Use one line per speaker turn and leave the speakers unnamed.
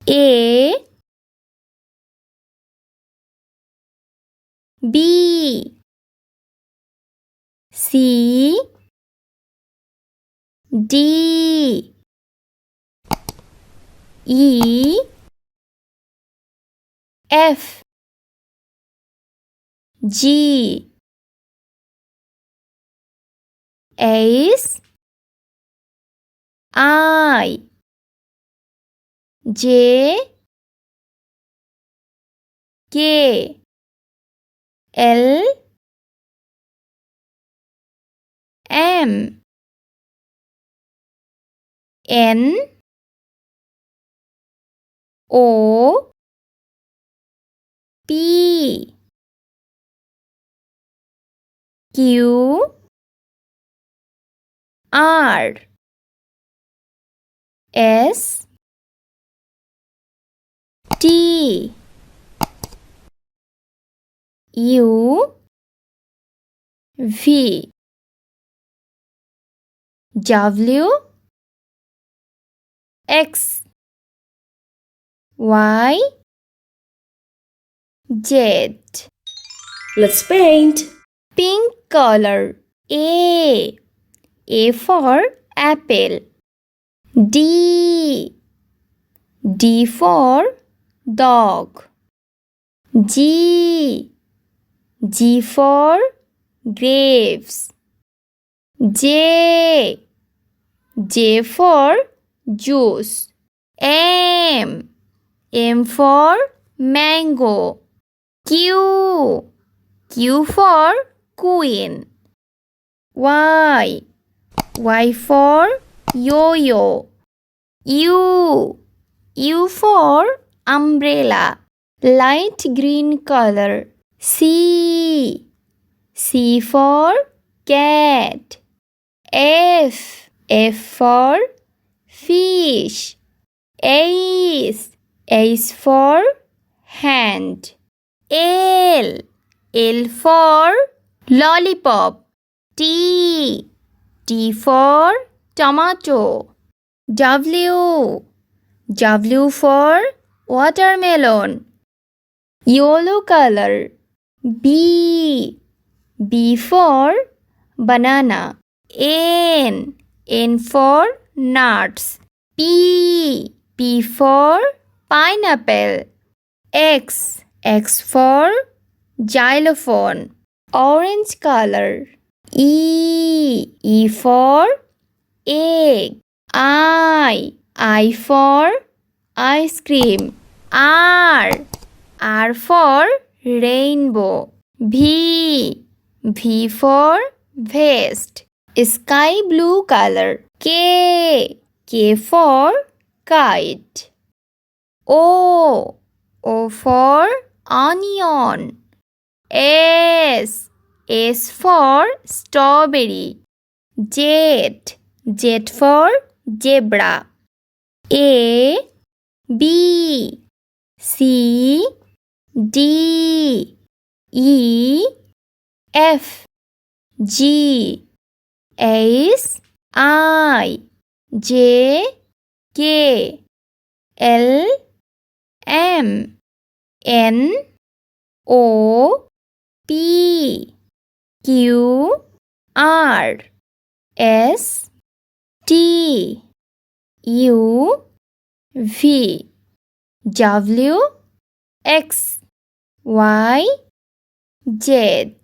A B C D E F G H I J K L M N O P Q R S T U V W X Y Z.
Let's paint.
Pink color. A for apple. D for dog. G for grapes. J for juice. M for mango. Q for queen. Y for yo-yo. U for umbrella. Light green color. C for cat. F for fish. H for hand. L for lollipop. T for tomato. W for watermelon. Yellow color. B for banana. N for nuts. P for pineapple. X for xylophone. Orange color. E for egg. I for ice cream. R for rainbow. V for vest. Sky blue color. K for kite. O for onion. S for strawberry. Z for zebra. A B C D E F G H I J K L M N O P Q R S T U V W X Y Z.